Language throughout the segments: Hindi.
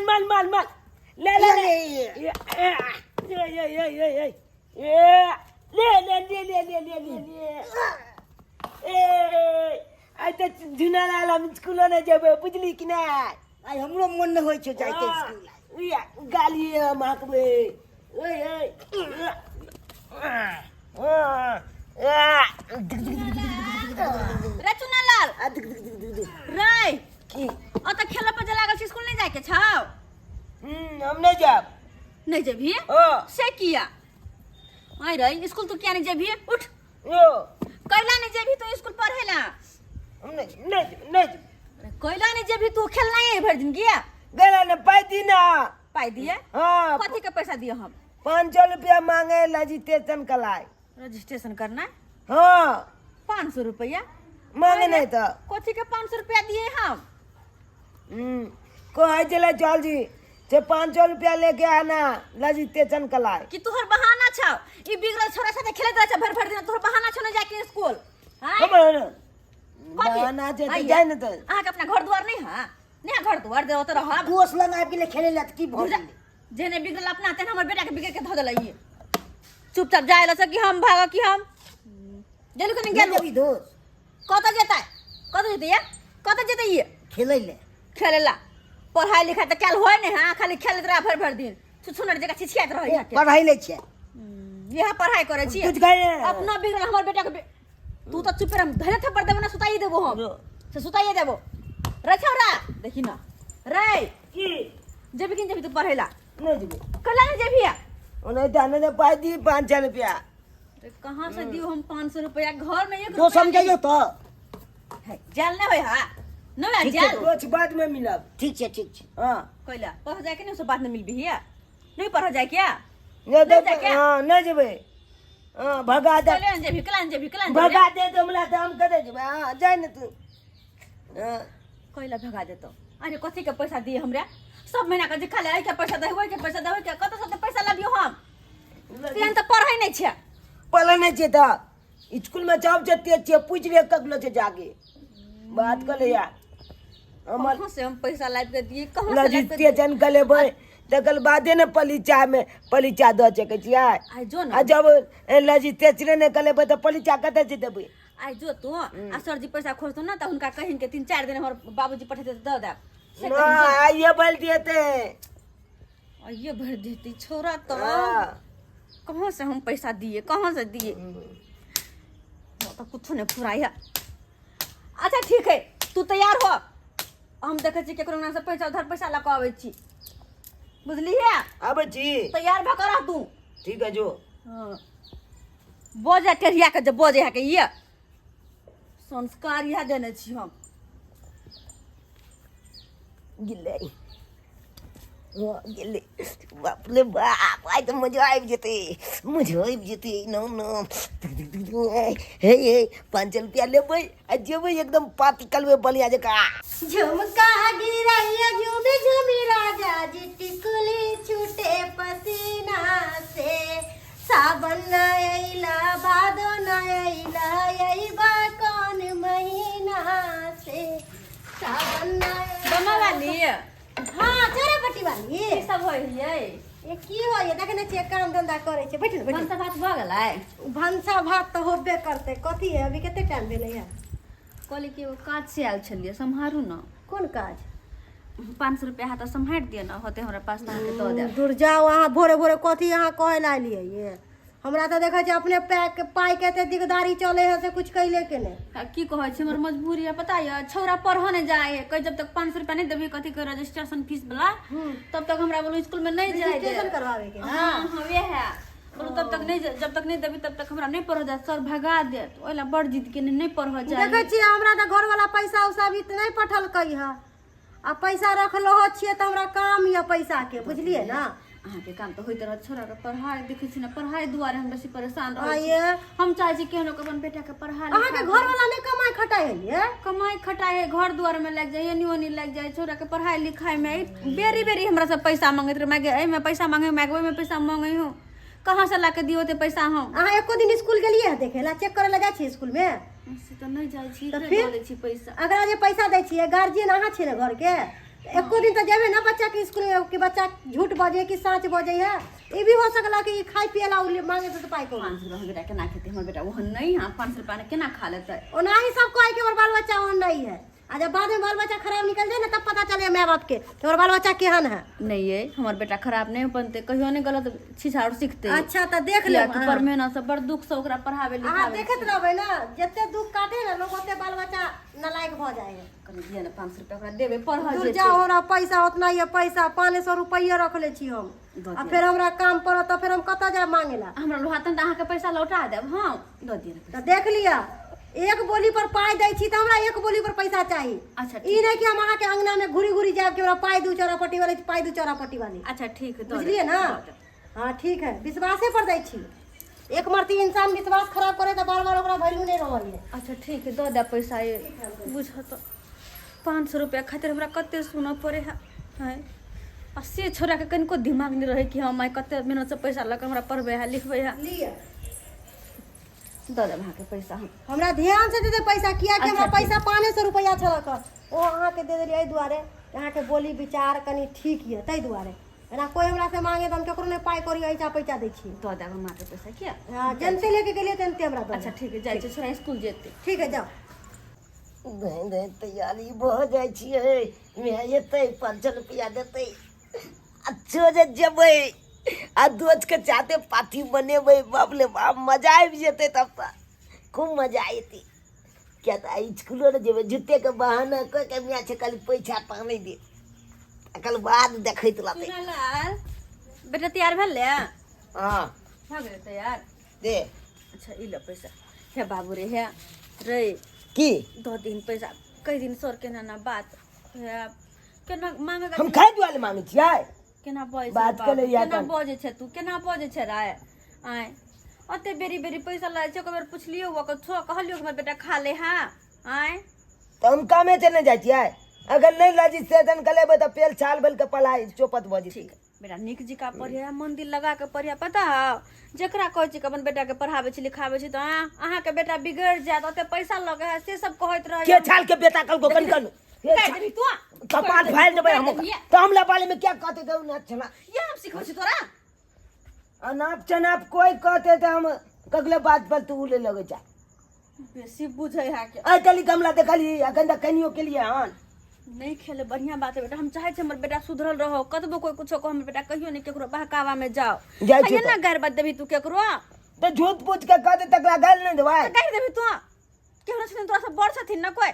माल ले ले ले ये ले जुना लाल हम स्कूल न जेबे बुझली कि ना आई हमरो मन न होय छै जाइते स्कूल गाली माकबे रे चुनालाल रे की अत खेला पर लागल छी स्कूल नहीं जाय के छौ हम नहीं जाब नहीं जेबी से किया आई रे स्कूल तू क्या नहीं जेबी उठ यो कैला नहीं जेबी तू स्कूल पढ़ेला हम नहीं कैला नहीं जेबी तू खेलना है भर दिन गया गला ने पाई दी ना पाई दिए हां कथी के पैसा दियो हम 500 रुपया मांगे रजिस्ट्रेशन कलाई रजिस्ट्रेशन करना है हां 500 रुपया मांगे नहीं तो कथी के 500 रुपया दिए हम को है चले चल जी से 500 रुपया लेके आना रजिस्ट्रेशन कलाई कि तोहर बहाना छौ ई बिगड़ल छोरा साथे खेलत रह छ भर दिन तोहर बहाना छौ न जाके स्कूल हां बहाना जे जाय न तो आहा के अपना घर द्वार नहीं हां नहीं घर द्वार दे तो रह दोस्त लंग आबि गेले खेले ला की भोज जेने बिगड़ल अपना तेन हमर बेटा के बिगड़ के ध देलई चुपचाप जाय ल कि हम भाग कि हम जल्दी कने गेल अभी दोस्त कत जेतै कत जेतै ये खेलै ले खेलेला पढ़ाई लिखाई त काल होय ने हां खाली खेलत रह भर दिन सुनर जगह छिछियात रह या पढ़ाई ले छै यह पढ़ाई करे छी कुछ गए अपना बिगड़ल हमर बेटा के तू तो चुप रह धरे थप्पड़ देबो ना सुताई देबो हम से सुताई देबो रे छौरा देखी ना रे की जेबी किन जेबी तू पढ़ेला नहीं जेबे कला नहीं जेबी उन्हें जाने ने पाई दी 500 रुपया रे कहां से दियो हम 500 रुपया घर में 1 तो समझाइयो तो जाल न होय हा न होय जाल कुछ बाद में मिलब ठीक छै हां कोइला पढ़ जाए के नहीं उसके बाद में मिलबी हिया नहीं पढ़ जाए क्या नहीं नहीं जाए क्या? हां नहीं जेबे हां भगा दे कला जेबी भगा दे तो हमरा दाम करे जेबे हां जाय न तू हां कोइला भगा देतो अरे कथी के पैसा दिए हमरा सब महीना के जे खाले आई के पैसा दे होय के पैसा दे होय के कत से पैसा लबियो हम तेन त पढ़ै नहीं छै पले नहीं छे त स्कूल में जाब जते छे पूछ ले कगलो छे जाके बात कर ले यार हमर कहां से हम पैसा लाइब के दिए कहां से लाइब के रजिस्ट्रेशन कर लेबै तकल बादे ने पलीचा द सके छियै आई जो आ ना जब रजिस्ट्रेशन ने कर लेबै त पलीचा कते से देबै आई जो तू आ सर जी पैसा खोजतो ना त हुनका कहिन के 3-4 दिन हमर बाबूजी पठेते द दे से ना आइए बोल दिए थे ये भर देती छोरा तो हां कहां से हम पैसा दिए कहां से दिए तो कुछ नहीं फुराया अच्छा ठीक है तू तैयार हो हम देखे छी केकरो ना से पैसा उधार पैसा ला के आवे छी बुझली है आबै छी तैयार भ कर तू ठीक है जो हां बोझा टेरिया के जे बोझे है के ये संस्कार यह देने छी हम गिले गिले बाप रे बाप आई तो मजा आबि जेते नो हे 5 रुपया लेबै आ जेबै एकदम पाती कलवे बलिया जका झुमका गिराइया झूमी झूमी राजा जी टिकुली छूटे पसीना से सावन न आइला भादो न आइला यही बा कौन महीना से सावन न बमा वाली हां चोरा पट्टी वाली ये सब होय है ये की होय देखने छियै काम धंधा करे छै बैठ भंसा भात भ गेलै भंसा भात तो होबे करते कथी है अभी कते टाइम भेलै है कहली कि वो काज से आयल छलिए सम्हारू न कोन काज 500 रुपया हाथ सम्हार दिए न होते हमरा पास ना के दो दे दूर जाओ वहाँ भोरे भोरे कथी यहाँ कहे ला लिए ये हमरा तो देखा छै अपने पैक पाई के ते दिगदारी चले है से कुछ कहले के ने की कहै छै हमर मजबूरी है पता है छौरा पढ़ नहीं जाए है कह जब तक 500 रुपया नहीं देबी कथी के रजिस्ट्रेशन फीस वाला तब तक हमरा बोलो स्कूल में नहीं जाए दे रजिस्ट्रेशन करवावे के हां हां ये है बोलो तब तक नहीं जब तक नहीं देबी तब तक हमरा नहीं पढ़ जाए सर भगा देत ओला बड़ जिद के नहीं पढ़ जाए देखै छी हमरा तो घर वाला पैसा उसा भी नहीं पठल कई है आ पैसा रखलो हो छिए त हमरा काम ये पैसा के बुझलिए ना अहाँ के काम तो होइत रह छोरा के पढ़ाई देखै छी ना पढ़ाई दुआरे हम बेसी परेशान रह आये हम चाहे छी केहनो के अपन बेटा के पढ़ा अहाँ के घर वाला ने कमाई खटाई है ये कमाई खटाई घर द्वार में लग जाए नियोनी लग जाए छोरा के पढ़ाई लिखाई में बेरी बेरी हमरा से पैसा मांगत रहे मांगे ए में पैसा मांगे मांगवे में पैसा मांगे हूं कहां से ला के दियो ते पैसा हम अहाँ एको दिन स्कूल गेलिए है देखेला चेक करे लगा छी स्कूल में से तो नहीं जाय छी तो तो फिर दे छी पैसा अगर जे पैसा दै छिए गार्जियन अहाँ छिए घर के एको दिन तो जेबे ना बच्चा के स्कूल में कि बच्चा झूठ बजे कि सच बजे है। ये भी हो सकला कि खाई पियला मांगे तो पाई को 500 रुपया बेटा केना खेते हमर बेटा ओहन नहीं है 500 रुपया ने केना खा लेते। ओना ही सब कोई के बाल बच्चा ओहन नहीं है। आ जब बाद में बाल बच्चा खराब निकल जाए ना तब पता चले माँ बाप के तो बाल बच्चा केहन है। नहीं है हमार बेटा खराब नहीं बनते कहियो नहीं गलत छिछाड़ सीखते। अच्छा तो देख ले पर मेहनत से बड़ दुख से ओकरा पढ़ावे हां लिखावे। देखत रहबे ना जते दुख काटे ना लोग ओते बाल बच्चा नालायक भ जाए। कनी दिया ना 500 रुपया ओकरा देबे पढ़ दूर जे जाओ हमरा पैसा उतना ही है पैसा 500 रुपया रख ले छी हम। आ फिर हमरा काम पड़त तो फिर हम कत जा मांगेला। हमरा लोहातन त अहाँ के पैसा लौटा देब। हां द दिया तो देख लिया एक बोली पर पाई दै छी त हमरा एक बोली पर पैसा चाहिए। अच्छा ई नहीं कि हम अहाँ के अंगना में घुरी घुरी जाब के हमरा पाई दू चौरापट्टी वाली पाई दू चौरापट्टी वाली। अच्छा ठीक है बुझलिए ना। हां ठीक है विश्वासे पर दै छी। एक मरती इंसान विश्वास खराब करे त बार बार ओकरा वैल्यू नहीं रहल है। अच्छा ठीक है दो दे पैसा ये बुझ तो 500 रुपया खातिर हमरा कते सुना पड़े है। आ से छोरा के कनिको दिमाग नहीं रहे कि हम कते मेहनत से पैसा लग हमरा पढ़बे है लिखबे है। लिया दो दे वहाँ के पैसा हमरा ध्यान से दे दे पैसा किया कि हमरा अच्छा, पैसा 500 रुपया छलक ओ अहाँ के दे देली एहि दुआरे अहाँ के बोली विचार कनी ठीक है तै दुआरे। एना कोई हमरा से मांगे त हम केकरो नहीं पाई करी ऐसा पैसा दै छी। दो दे वहाँ के पैसा क्या। हां जनते लेके गेलिए तनते हमरा दो। अच्छा ठीक है जाय छै छोरा स्कूल जेते। ठीक है जाओ। दे तैयारी भ जाय छियै मैं एते 500 रुपया देते अच्छो जे जेबै आ दोस्त के चाहते पार्टी बनेबै बाप ले बाप मजा आबि जेतै तब त खूब मजा एतै। क्या त स्कूलो रे जेबै जुत्ते के बहाना कह के मिया छै कल पैसा टानै दे कल बाद देखैत रहतै। सुनलाल बेटा तैयार भेल ले। हां भ गेल तैयार दे। अच्छा ई ले पैसा हे बाबू रे हे रे की 2 दिन पैसा कई दिन सर के ना बात हे केना मांगेगा हम खाइ दुआरे मांगै छियै। केना बजे बात करे या केना कन। बजे छै तू केना बजे छै राय आय अते बेरी बेरी पैसा लाय छै एक बेर पुछलियो वो छो कहलियो हमर बेटा खा ले हां आय त हम कामे से नहीं जाय छियै। अगर नहीं रजिस्ट्रेशन करेबै त पेल छाल बेल के पलाई चौपत बजे। ठीक बेटा निक जी का पढ़िया मन दिल लगा के पढ़िया पता है जेकरा कहै छी अपन बेटा के पढ़ावे छी लिखावे छी त अहाँ के बेटा बिगड़ जात ओते पैसा लगे है से सब कहैत रहे के छाल के बेटा कल को कन तू कपाल फाड़ देबै हम त हमला बाले में क्या कहते गौ ना छला ये हम सिखो छी तोरा अनाप चनाप कोई कहते त हम कगले बात पर तू ले लगे जा बेसी बुझै है के आ चली कमला देखली अखन तक कनियो के लिए हन नहीं खेले बढ़िया बात है बेटा हम चाहे छी हमर बेटा सुधरल रहो कतबो कोई कुछो को हमर बेटा कहियो नहीं केकरो बहकावा में जाओ जाय छी ये ना गार बात देबी तू केकरो त झूठ पूछ के कहते तकला गाल नहीं देबै कह देबी तू केहनो छथिन तोरा से बड़ छथिन ना कोई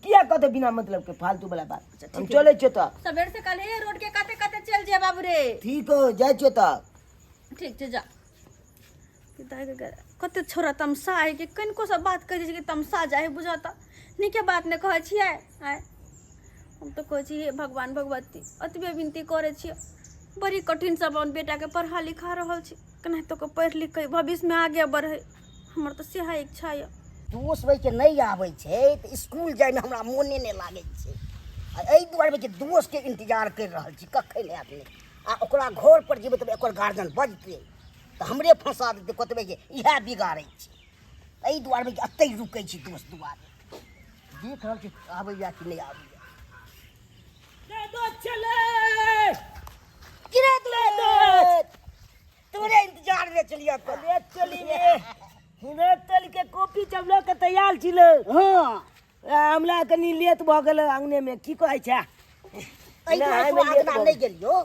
किया कहते बिना मतलब के फालतू वाला बात। हम चले छियो त सबेर से कल हे रोड के काते काते चल जे बाबू रे ठीक हो जाय छियो त ठीक छै जा पिता के घर कते छोरा तमसा है कि कनको से बात कह छै कि तमसा जाए बुझाता नीके बात ने कहै छियै आय हम तो कहै छी हे भगवान भगवती अतबे विनती करे छियै बड़ी कठिन से अपन बेटा के पढ़ा लिखा रहल छी केना तो के पढ़ लिख के भविष्य में आगे बढ़े हमर तो सेहा इच्छा है। दोस्त भाई के नहीं आवे छै त स्कूल जाय में हमरा मोने नहीं लागे छै आ एहि दुआरे के दोस्त के इंतजार कर रहल छी कखै ले आत नहीं आ ओकरा घर पर जेबै त एकर गार्जियन बजतै त हमरे फंसा देतै कतबे के इहा बिगाड़ै छै एहि दुआरे के अतै रुकै छी दोस्त दुआरे देख रहल छी आबै या कि नहीं आबै दे दो चले किरे दोस्त तोरे इंतजार में चलिया तो ले चली रे हुने तल के कॉपी चबलो के तैयार छिलो। हां हमला कनी लेट भ गेल अंगने में की कहै छै एहि दुआरे तो आगना नहीं गेलियो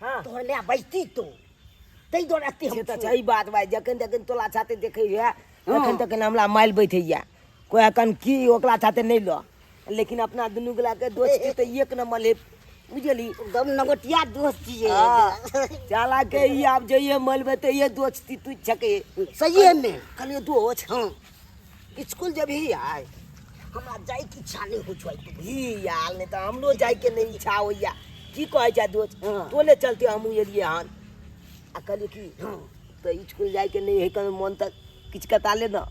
हां तोहर ले बैठती तो तै दुआरे अतै हम से त सही बात भाई जखन जखन तोला छाते देखै है तखन तखन हमला माइल बैठैया कोई अखन की ओकरा छाते नहीं लो लेकिन अपना दुनू गला के दोस्त के त एक नंबर है बुझली एकदम नगटिया दोस्त छिए चाला के ई आब जइए मलबे त ये दोस्ती तू छके सही में कहलिए दोस्त हाँ स्कूल जब ही आए हमरा जाए की इच्छा नहीं हो छुआई तो ही यार ने त हमरो जाय के नहीं इच्छा होइया की कहै छै दोस्त हाँ। तोले चलते हमहू एलिए हन आ कहलिए की हाँ तो स्कूल जाय के नहीं है कहीं मन तक किछ कता ले ना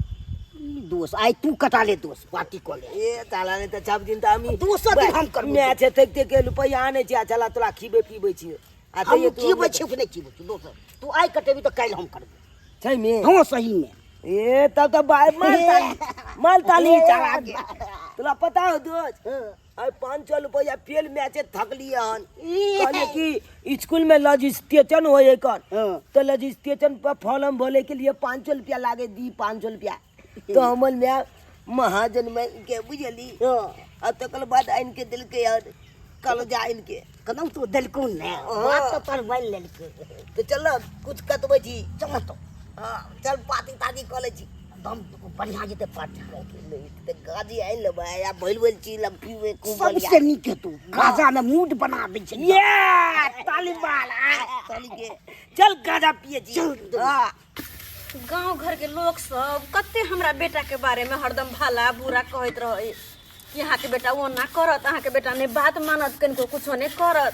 दोस्त आई तू कटा ले दोस्त पार्टी को ले ए ताला ने त सब दिन त हम दोस्त दिन हम करबो। मैच थकते के रुपया आने छै आ चला तोला खीबे पीबे छी आ हम ये की बचे कि नहीं की बचे दोस्त तू आई कटेबी तो कल हम करबो छै में हां सही में ए तब तो माल ताली चला गया तोला पता हो दोस्त अरे 500 रुपया फेल मैचे थक लिया हन कहले कि स्कूल में रजिस्ट्रेशन होए कर तो रजिस्ट्रेशन पर फॉर्म भरे के लिए 500 रुपया लागे दी 500 रुपया तो हमन में महाजन में के बुझली और तकर बाद आइन के दिल के यार कल जा इनके कदम तो दिलको ने बात तो पर बोल लेलके तो चल कुछ कतबै छी चल तो हाँ चल पाती ताती कॉलेज छी दम बढ़िया जते पार्टी तो गाजी आइन ले भाई या भइल भइल छी लपी में खूब सबसे नीक तू गाजा में मूड बना दे छै ये ताली वाला ताली के चल गाजा पिए छी हां गांव घर के लोग सब कते हमरा बेटा के बारे में हरदम भला बुरा कहत रहे कि यहाँ के बेटा वो ना करत, अहाँ के बेटा ने बात मानत, कनको कुछो नहीं करत।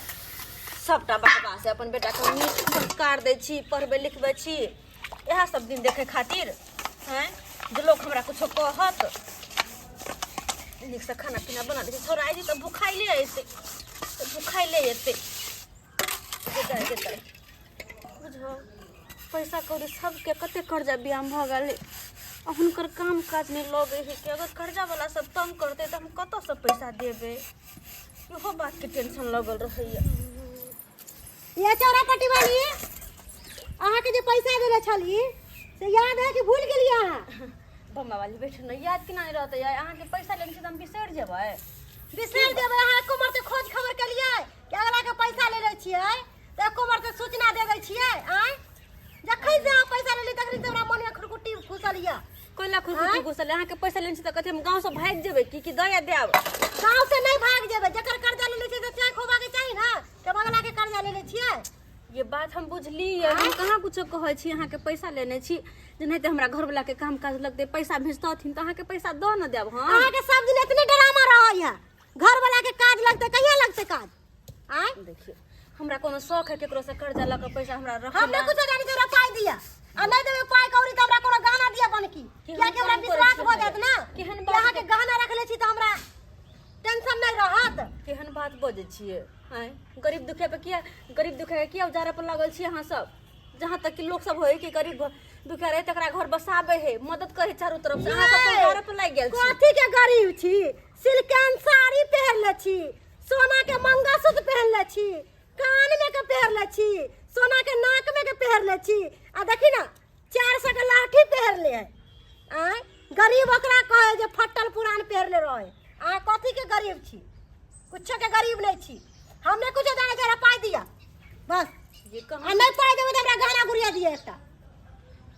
सबटा बाबा से अपन बेटा के नीक संस्कार दै छी, पढ़बे लिखबे छी, यह सब दिन देखे खातिर हैं जो लोग हमरा कुछो कहत नीक से खाना पीना बना दे छोड़ा आई तो भूखाइले ऐसे तो भूखाइले एते बुझो पैसा कौड़ी सबके कते कर्जा ब्याम भ गेलै हुनकर काम काज नहीं लगे है कि अगर कर्जा वाला सब तंग करते तो हम कत से पैसा देबे इहो बात के टेंशन लगल रहैया। ये चौरापट्टी वाली अहाँ के जे पैसा देले छली से याद है कि भूल गेलिए अहाँ? बम्मा वाली बैठे न याद केना नहीं रहते यार, अहाँ के पैसा लेने से हम बिसर जेबै अहाँ एको मरते खोज खबर केलिए कि अगला के पैसा ले ले छियै तो एको मरते सूचना दे दै छियै आय जखन से अहाँ पैसा लेली तखन से हमरा मन में खुरकुटी घुसलिया कोई लाख रुपया घुसल अहाँ के पैसा लेने से त कथे हम गांव से भाग जेबै कि दया देब गांव से नहीं भाग जेबै जकर कर्जा ले ले छै त चाय खोबा के चाही ना के बगला के कर्जा ले ले छियै। ये बात हम बुझली हम कहाँ कुछ कहै छी, अहाँ के पैसा लेने छी जेनाहिते हमरा घर वाला के काम काज लगते पैसा भेजतथिन तो अहाँ के पैसा दो न देब। हां अहाँ के सब दिन इतने ड्रामा रहैया घर वाला के काज लगते कहिया लगते काज आय देखिए हमरा कोनो शौक है केकरो से कर्जा ल के पैसा हमरा रख हमने कुछ जानी तोरा पाई दिया आ नहीं देबे पाई कौड़ी त हमरा कोनो गहना दिया बन की क्या के हमरा विश्वास हो जात ना केहन कि अहाँ के गहना रख ले छी त हमरा टेंशन नहीं रहत। केहन बात बजे छिए हैं गरीब दुखिया पे किया गरीब दुखिया के किया उजारा पर लागल छी अहाँ सब, जहाँ तक कि लोग सब होय कि गरीब दुखिया रहे तकरा घर बसाबे है मदद करे चारों तरफ से अहाँ सब उजारा पर लाग गेल छी। कथि के गरीब छी सिल्कन साड़ी पहनले छी सोना के मंगलसूत्र पहनले छी कान में के पहनले छी सोना के नाक में के पहनले छी आ देखी ना 400 के लाठी पहनले है आ गरीब ओकरा कहे जे फटल पुरान पहनले रहे आ कथि के गरीब छी कुछ के गरीब नहीं छी हमने कुछ जाने जरा पाई दिया बस ये आ कहां नहीं पाई देबे त हमरा गहना गुड़िया दिए एकटा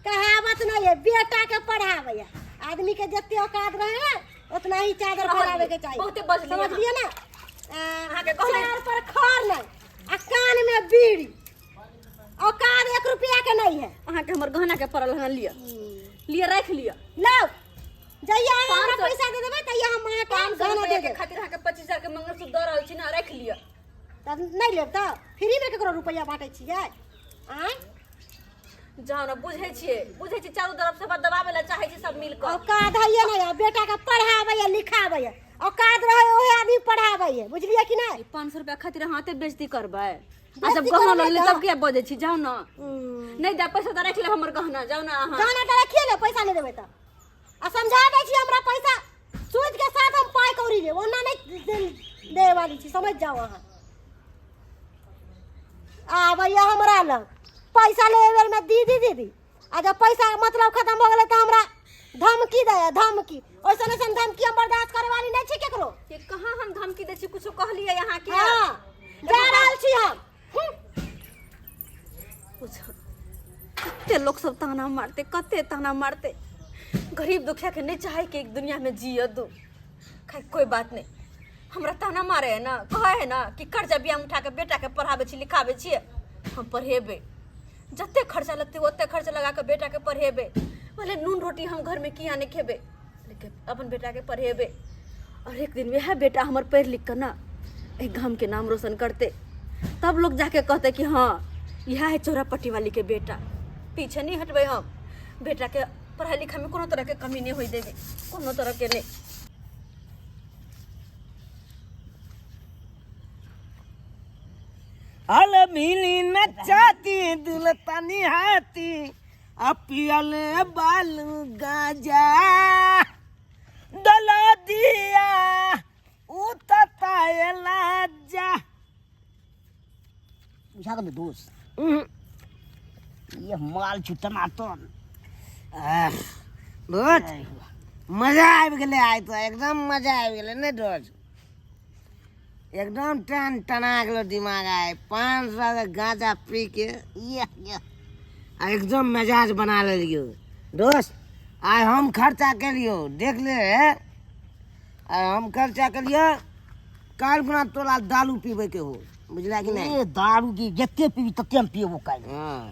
कहावत नहीं है बेटा के पढ़ावे आदमी के जत्ते औकात रहे उतना ही चादर पहनावे के चाहिए बहुते बजली समझ लिए ना अहाँ के कहले चार पर खर नहीं आ कान में बीड़ी औकात 1 रुपया के नहीं है अहाँ के हमर गहना के पड़ल हन लिया लिया रख लिया लो जइया हमरा पैसा दे देबे तइया हम अहाँ के 500 गहना दे रुपया के दे खातिर अहाँ के 25,000 के मंगलसूत्र द रहल छी ना रख लिया तब नहीं लेब त फ्री में केकरो रुपया बांटे छियै आय जहाँ न बुझे छी चारों तरफ से दबावे ला चाहे छी सब मिलकर औकात है नहीं बेटा के पढ़ावे लिखावे औकात रहे ओहे आदमी पढ़ावे बुझलिए कि नहीं 500 रुपया खातिर हाथे बेइज्जती करबै आ जब गहना ले तब के बजे छी जाओ ना नहीं दे पैसा त रख ले हमर गहना जाओ ना अहाँ गहना त रखिए ले पैसा नहीं देबे त आ समझा दै छी हमरा पैसा सूद के साथ हम पाई कौड़ी ले ओना नहीं दे वाली छी समझ जाओ अहाँ आ भैया हमरा लग पैसा ले बेर में दीदी आ जब पैसा मतलब खत्म हो गेले त हमरा धमकी दे धमकी ओइसन ओइसन धमकी हम बर्दाश्त करे वाली नहीं छी केकरो ये कहां हम धमकी दे छी कुछो कहलिए यहाँ के हां जा रहल छी हम पूछो कते लोग सब ताना मारते कते ताना मारते गरीब दुखिया के नहीं चाहे कि एक दुनिया में जिए दो खैर कोई बात नहीं हमरा ताना मारे है ना कहे है ना कि कर्जा बियाह उठा के बेटा के पढ़ावे छी लिखावे छी हम पढ़ेबे जते खर्चा लगते ओते खर्चा लगा के बेटा के पढ़ेबे भले नून रोटी हम घर में किया नहीं खेबे लेकिन अपन बेटा के पढ़ेबे और एक दिन वह बेटा हमर पढ़ लिख कर ना एक गांव के नाम रोशन करते तब लोग जाके कहते कि हाँ यह है चौरापट्टी वाली के बेटा पीछे नहीं हटबे हम बेटा के पढ़ाई लिखाई में कोनो तरह के कमी नहीं होई देबे कोनो तरह के नहीं। हल मिली न चाहती दिल तनी हाथी अपियल बालू गाजा दला दिया उतत बुझा गेल दोस्त उहुं। ये माल छुटना तो बहुत मजा आबि गेलै आइ तो एकदम मजा आबि गेलै ने दोस्त एकदम टन टना गेलो दिमाग आइ 500 के गांजा पी के ये आ एकदम मिजाज बना लेलियो दोस्त आइ हम खर्चा केलियो देख ले आइ हम खर्चा केलियो काल्हि खुना तोरा दारू पीबे के हो बुझला कि नहीं ये दारू की जते पीबी तते हम पियबो काल हाँ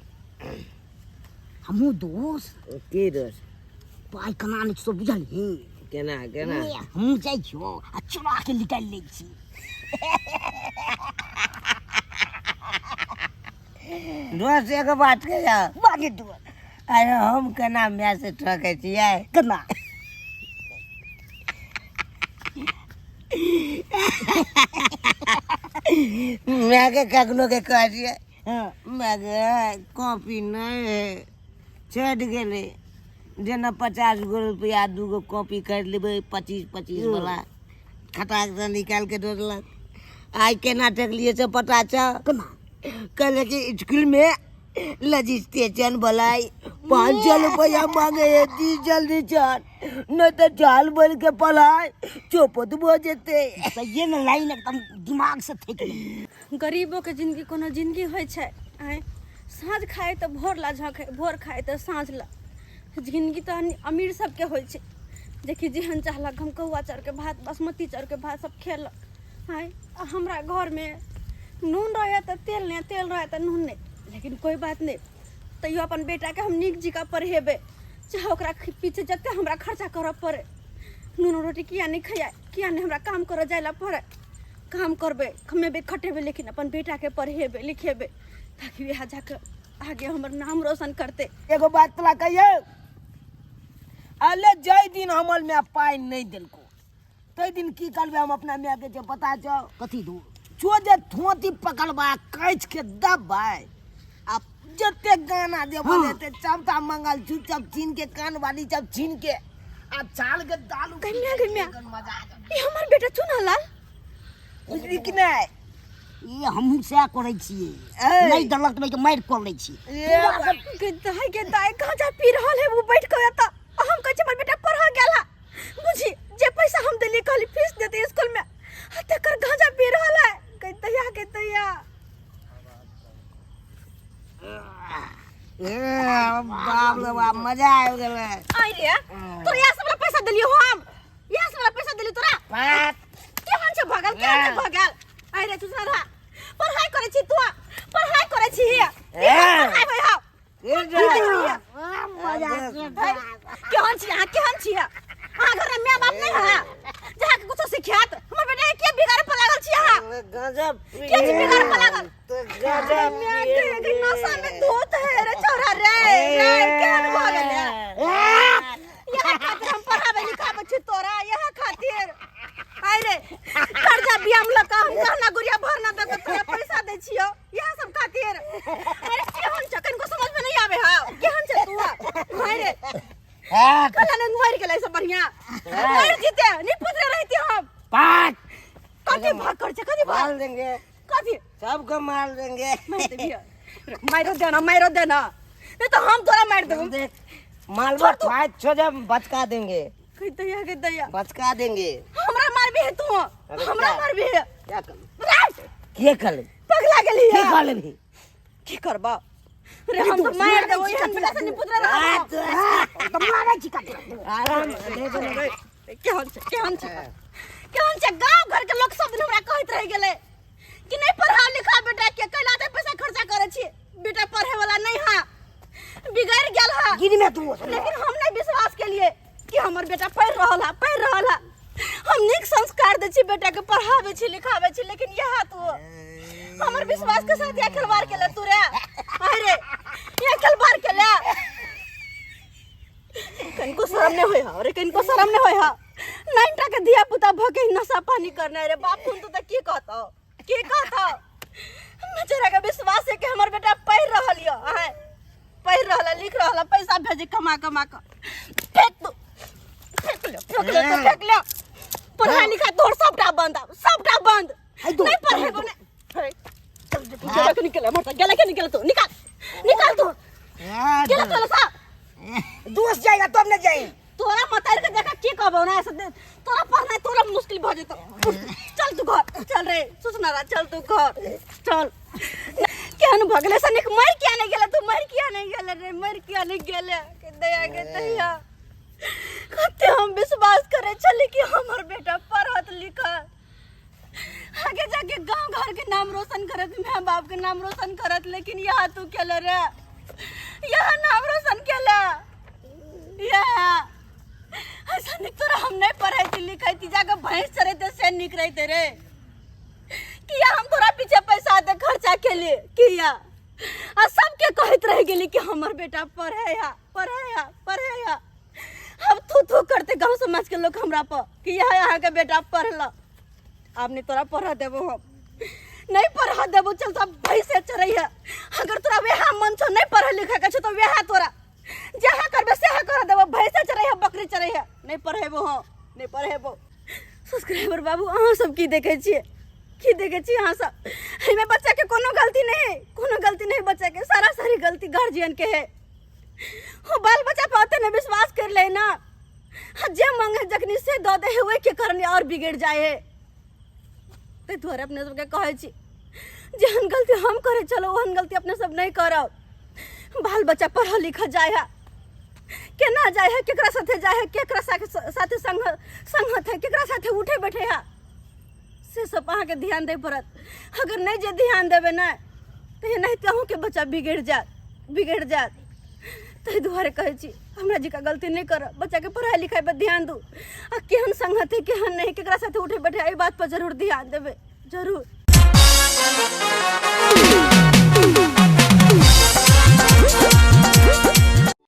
हमहू दोस्त की दोस्त पाइ कना नै सब बुझलही केना केना हमहू जाइ छियो आ चुरा के निकालि लै छी दोस्त एगो बात कहिया बागे दोस्त अरे हम केना मैच से ठकै छियै केना मैं के कखनो के कह दिए हाँ मैं के कॉपी नहीं है छट गेले जेना 50 गो रुपया 2 गो कॉपी कर लेबै 25 वाला खटाक से निकाल के डरलक आई केना टकलिए से पता चल केना कहले कि स्कूल में रजिस्ट्रेशन बोलाई 500 रुपया मांगे है 30 जल्दी चल नहीं तो चाल बोल के पढ़ाई चौपट हो जेते सही में लाइन एकदम दिमाग से फेंक ले गरीबों के जिंदगी कोनो जिंदगी होइ छै आय साँझ खाए तो भोर ला झोंके भोर खाए तो साँझ ला जिंदगी तो अमीर सबके होइ छै देखी जेहन चाहलक हम कौआ चढ़ के भात बासमती चढ़ के भात सब खेलक आय हमरा घर में नून रहे तो तेल नहीं तेल रहे तो नून नहीं लेकिन कोई बात नहीं तैयो अपन बेटा के हम नीक जगह पढ़ेबे चाहे ओकरा पीछे जते हमरा खर्चा करऽ पड़े नून रोटी किया नहीं खिया किया नहीं हमरा काम करऽ जाय ला पड़े काम करबे कमेबे खटेबे लेकिन अपन बेटा के पढ़ेबे लिखेबे ताकि वह जाके आगे हमर नाम रोशन करते एगो बात तोरा कहियो अले जय दिन हमर में पाई नहीं देलको तै दिन की करबे हम अपना माय के जे पता छौ कथी दू जो जे थोती पकड़बा कैच के दबाई आ जते गाना जे बोलेते सबटा मंगल चुपचाप छीन के कान वाली सब छीन के आ चाल के दालू कन्या मजा आ ये हमर बेटा चुना लाल बुझली कि नहीं ये हमहू सएह करै छियै ए। नहीं दलक तो मारि कर लै छी के दाई गांजा पी रहल है वो बैठ के एता हम कहै छी हमर बेटा पढ़ गेला बुझी जे पैसा हम देली कहली फीस देते स्कूल में तकर गांजा पी रहल है के तैया बाप रे बाप मजा आ गेलै आई रे तोरा यहाँ से पैसा देलियो हम यहाँ से पैसा देलियो तोरा केहन छै भगल केहन छै भगल आई रे तू सुना पढ़ाई करे छी तू पढ़ाई करे छी पढ़ाई होय हा केहन छी केहन छी अहाँ घर में बाप नहीं है जहाँ के कुछ सिखात हमर बेटा के बिगाड़ पर लागल छी अहाँ गांजा के बिगाड़ पर लागल तो गांजा के नशा में धोत है रे छोरा रे केहन भगल है यहाँ खातिर हम पढ़ाबे लिखाबे छी तोरा यहाँ खातिर आइ रे कर्जा बियाम लका हम कहना गुड़िया भरना दे के तोरा पैसा दे छियो यहाँ सब खातिर अरे केहन छ कनको समझ में नहीं आवे हा केहन छ तू आइ रे कला ने मर गेलै सब बढ़िया मर जीते नहीं पुत्र रहती हम पाँच कथी भाग कर छ कथी भाग मार देंगे कथी सबको मार देंगे मारो देना नहीं तो हम तोरा मार देबो देख मालवा फाइट छोड़ बचका देंगे के दैया बचका देंगे हमरा मार भी है तू हमरा मार भी है क्या कर के कर पगला गेली के कर लेबी की करबा रे हम तो मार देबो यहाँ बेटा से नहीं पुत्र रहा तो मारै छी काटे आराम दे दे केहन छ गांव घर के लोग सब हमरा कहत रह गेले कि नहीं पढ़ा लिखा बेटा के कैला दे पैसा खर्चा करे छी बेटा पढ़े वाला नहीं हा बिगड़ गेल हा गिरी में तू लेकिन हम नहीं विश्वास के लिए कि हमर बेटा पढ़ रहल है हम नीक संस्कार दे छी बेटा के पढ़ावे छी लिखावे छी लेकिन यह तू हमर विश्वास के साथ या खिलवाड़ के ले तू रे अरे या खिलवाड़ के ले कनको शर्म नहीं होय हा रे कनको शर्म नहीं होय हा नाइनटा के दिया पुता भके नशा पानी करने रे बाप तुम तो की कहता बेचारा का विश्वास है कि हमर बेटा पढ़ रहल यो है पढ़ रहल लिख रहल पैसा भेजे कमा के फेंक ले पढ़ाई लिखाई तोर सबटा बंद नहीं पढ़ेबो नहीं गेला मोटा गेला के निकल तू निकाल तू गेला चल सा दोस्त जाएगा तब न जाए। तोरा मतार के देखा की कहबो ना ऐसे तोरा पढ़ना तोरा मुश्किल भ जेतो चल तू घर चल रे सुसनारा चल तू घर चल केहन भगले से निक मर किया नहीं गेला तू मर किया नहीं गेला रे मर किया नहीं गेले के दया के तैया कते हम विश्वास करे चली कि हमर बेटा पढ़त लिखत आगे जाके गांव घर के नाम रोशन करत माँ बाप के नाम रोशन करत लेकिन यहाँ तू केले रे यहाँ नाम रोशन केला यहाँ ऐसा निक तोरा हम नहीं पढ़ाई थी लिखाई थी जाकर भैंस चरे थे से निक रही थे रे किया हम तोरा पीछे पैसा दे खर्चा के लिए किया और सबके कहत रह गेली कि हमर बेटा पढ़े या अब थू करते गांव समाज के लोग हमरा पर कि यहाँ के बेटा पढ़ला अब नहीं तोरा पढ़ा देबो हम नहीं पढ़ा देबो चल सब भैंसे चरई है अगर तोरा वेहा मन छो नहीं पढ़े लिखे के छो तो वेहा तोरा जहाँ करबे सेहा कर देबो भैंसे चरई है बकरी चरई है नहीं पढ़ेबो हम नहीं पढ़ेबो सब्सक्राइबर बाबू अहाँ सब की देखे छिए अहाँ सब एमे बच्चा के कोनो गलती नहीं बच्चा के सारा सारी गलती गार्जियन के है हो बाल बच्चा पाते ने विश्वास कर ले ना जे मांगे जखनी से दो दे हुए के कारण और बिगड़ जाए है ते तोरे अपने सब के कहै छी जेहन गलती हम करे चलो ओहन गलती अपने सब नहीं करब बाल बच्चा पढ़ लिख जाए है केना जाए है केकरा साथे जाए है केकरा साथे संगत है केकरा साथे उठे बैठे है से सब अहाँ के ध्यान दे पड़त अगर नहीं जे ध्यान देबे ना तो नहीं कहूँ के बच्चा बिगड़ जात ताहि दुआरे कहै छी हमरा जी का गलती नहीं कर बच्चा के पढ़ाई लिखाई पर ध्यान दू आ केहन संगत है केहन नहीं केकरा साथे उठे बैठे एहि बात पर जरूर ध्यान देबे जरूर।